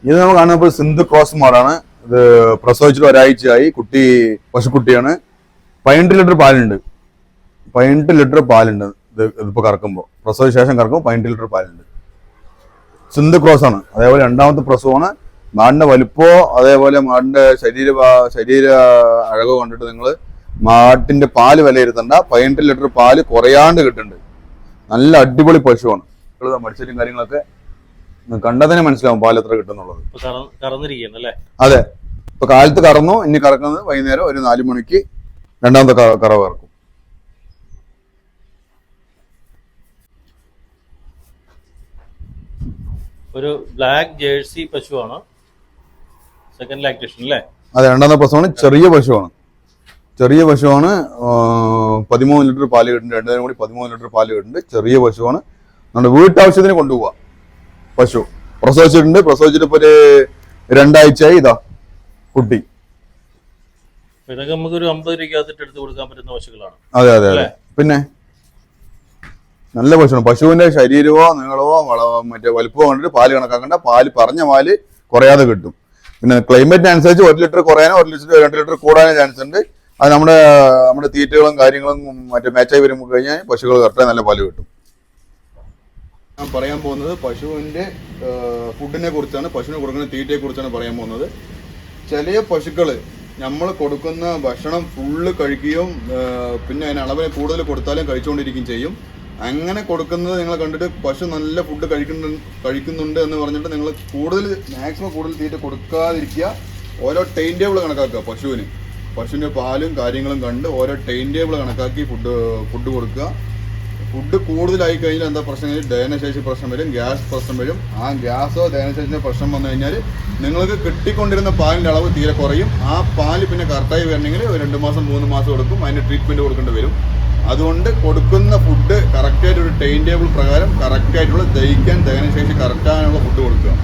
ഇത് നമ്മൾ കാണുമ്പോൾ സിന്ധ് ക്രോസ് മാടാണ്. ഇത് പ്രസവിച്ചിട്ട് ഒരാഴ്ചയായി. കുട്ടി പശുക്കുട്ടിയാണ്. 18 ലിറ്റർ പാലുണ്ട്. 18 ലിറ്റർ പാലുണ്ട്. ഇതിപ്പോ കറക്കുമ്പോൾ, പ്രസവ ശേഷം കറക്കുമ്പോൾ 18 ലിറ്റർ പാലുണ്ട്. സിന്ധ് ക്രോസ് ആണ്. അതേപോലെ രണ്ടാമത്തെ പ്രസവമാണ്. മാടിന്റെ വലുപ്പോ അതേപോലെ മാടിന്റെ ശരീര അഴകോ കണ്ടിട്ട് നിങ്ങൾ മാട്ടിന്റെ പാല് വിലയിരുത്തണ്ട. 18 ലിറ്റർ പാല് കുറയാണ്ട് കിട്ടുന്നുണ്ട്. നല്ല അടിപൊളി പശുവാണ്. മടിച്ചിട്ടും കാര്യങ്ങളൊക്കെ കണ്ടതിനെ മനസ്സിലാവും പാൽ എത്ര കിട്ടുന്നുള്ളത്. അതെ, ഇപ്പൊ കാലത്ത് കറന്നു. ഇനി കറക്കുന്നത് വൈകുന്നേരം ഒരു 4 മണിക്ക് രണ്ടാമത്തെ കറവ് കറക്കും. ഒരു ബ്ലാക്ക് ജേഴ്സി പശുവാണ്. സെക്കൻഡ് ലാക്ടേഷൻ അല്ലേ? അതെ, രണ്ടാമത്തെ പ്രസവമാണ്. ചെറിയ പശുവാണ്. 13 ലിറ്റർ പാല് കിട്ടുന്നുണ്ട്. 2 നേരം കൂടി 13 ലിറ്റർ പാല് കിട്ടുന്നുണ്ട്. ചെറിയ പശുവാണ്. നമ്മുടെ വീട്ടാവശ്യത്തിന് കൊണ്ടുപോവാ പശു. പ്രസവിച്ചിട്ട് ഇപ്പൊ ഒരു 2 ആഴ്ചയായി. ഇതാ കുട്ടി. ഇതൊക്കെ നമുക്കൊരു 50 രൂപയ്ക്കകത്തിട്ട് എടുത്ത് കൊടുക്കാൻ പറ്റുന്ന പശുക്കളാണ്. അതെ അതെ അതെ. പിന്നെ നല്ല പശുവാണ്. പശുവിന്റെ ശരീരമോ നീളമോ മറ്റേ വലുപ്പമോ കണ്ടിട്ട് പാല് കണക്കാക്കണ്ട. പാല് പറഞ്ഞ പാല് കുറയാതെ കിട്ടും. പിന്നെ ക്ലൈമറ്റിനനുസരിച്ച് 1 ലിറ്റർ കുറയാനോ 1 ലിറ്റർ 2 ലിറ്റർ കൂടാനോ ചാൻസ് ഉണ്ട്. അത് നമ്മുടെ തീറ്റകളും കാര്യങ്ങളും മറ്റേ മാച്ചായി വരുമ്പോൾ കഴിഞ്ഞാൽ പശുക്കൾ കറക്റ്റായി നല്ല പാല് കിട്ടും. ഞാൻ പറയാൻ പോകുന്നത് പശുവിന്റെ ഫുഡിനെ കുറിച്ചാണ്. പശുവിന് കൊടുക്കുന്ന തീറ്റയെ കുറിച്ചാണ് പറയാൻ പോകുന്നത്. ചില പശുക്കള് നമ്മൾ കൊടുക്കുന്ന ഭക്ഷണം ഫുള്ള് കഴിക്കുകയും പിന്നെ അതിന് അളവിന് കൂടുതൽ കൊടുത്താലും കഴിച്ചുകൊണ്ടിരിക്കുകയും ചെയ്യും. അങ്ങനെ കൊടുക്കുന്നത് നിങ്ങൾ കണ്ടിട്ട് പശു നല്ല ഫുഡ് കഴിക്കുന്നുണ്ട് എന്ന് പറഞ്ഞിട്ട് നിങ്ങൾ മാക്സിമം കൂടുതൽ തീറ്റ കൊടുക്കാതിരിക്കുക. ഓരോ ടൈം ടേബിൾ കണക്കാക്കുക. പശുവിന്റെ പാലും കാര്യങ്ങളും കണ്ട് ഓരോ ടൈം ടേബിൾ കണക്കാക്കി ഫുഡ് കൊടുക്കുക. ഫുഡ് കൂടുതലായി കഴിഞ്ഞാൽ എന്താ പ്രശ്നം? ദഹനശേഷി പ്രശ്നം വരും, ഗ്യാസ് പ്രശ്നം വരും. ആ ഗ്യാസോ ദഹനശേഷിന്റെ പ്രശ്നം വന്നു കഴിഞ്ഞാൽ നിങ്ങൾക്ക് കിട്ടിക്കൊണ്ടിരുന്ന പാലിന്റെ അളവ് തീരെ കുറയും. ആ പാല് പിന്നെ കറക്റ്റായി വരണമെങ്കിൽ 2 മാസം 3 മാസം കൊടുക്കും. അതിന് ട്രീറ്റ്മെന്റ് കൊടുക്കേണ്ടി വരും. അതുകൊണ്ട് കൊടുക്കുന്ന ഫുഡ് കറക്റ്റായിട്ട് ഒരു ടൈം ടേബിൾ പ്രകാരം കറക്റ്റായിട്ടുള്ള ദഹനശേഷി കറക്റ്റാനുള്ള ഫുഡ് കൊടുക്കുക.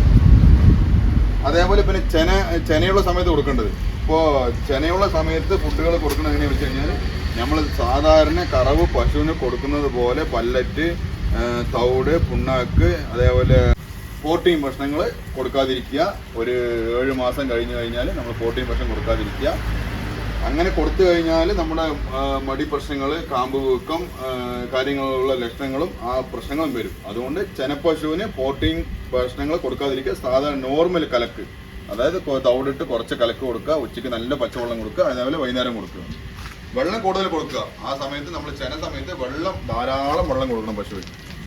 അതേപോലെ പിന്നെ ചെനയുള്ള സമയത്ത് കൊടുക്കേണ്ടത്. ഇപ്പോൾ ചെനയുള്ള സമയത്ത് ഫുഡുകൾ കൊടുക്കുന്നത് എങ്ങനെയാണെന്ന് വെച്ച് കഴിഞ്ഞാൽ നമ്മൾ സാധാരണ കറവ് പശുവിന് കൊടുക്കുന്നത് പോലെ പല്ലറ്റ്, തവിട്, പുണ്ണാക്ക്, അതേപോലെ പ്രോട്ടീൻ ഭക്ഷണങ്ങൾ കൊടുക്കാതിരിക്കുക. ഒരു 7 മാസം കഴിഞ്ഞ് കഴിഞ്ഞാൽ നമ്മൾ പ്രോട്ടീൻ ഭക്ഷണം കൊടുക്കാതിരിക്കുക. അങ്ങനെ കൊടുത്തു കഴിഞ്ഞാൽ നമ്മുടെ മടി പ്രശ്നങ്ങൾ, കാമ്പ് വീക്കം കാര്യങ്ങളുള്ള ലക്ഷണങ്ങളും ആ പ്രശ്നങ്ങളും വരും. അതുകൊണ്ട് ചെനപ്പശുവിന് പ്രോട്ടീൻ ഭക്ഷണങ്ങൾ കൊടുക്കാതിരിക്കുക. സാധാരണ നോർമൽ കലക്ക്, അതായത് തവിടിട്ട് കുറച്ച് കലക്ക് കൊടുക്കുക. ഉച്ചയ്ക്ക് നല്ല പച്ചവെള്ളം കൊടുക്കുക. അതേപോലെ വൈകുന്നേരം കൊടുക്കുക. വെള്ളം കൂടുതൽ കൊടുക്കുക. ആ സമയത്ത് നമ്മൾ ചെന സമയത്ത് ധാരാളം വെള്ളം കൊടുക്കണം പശുവിന്.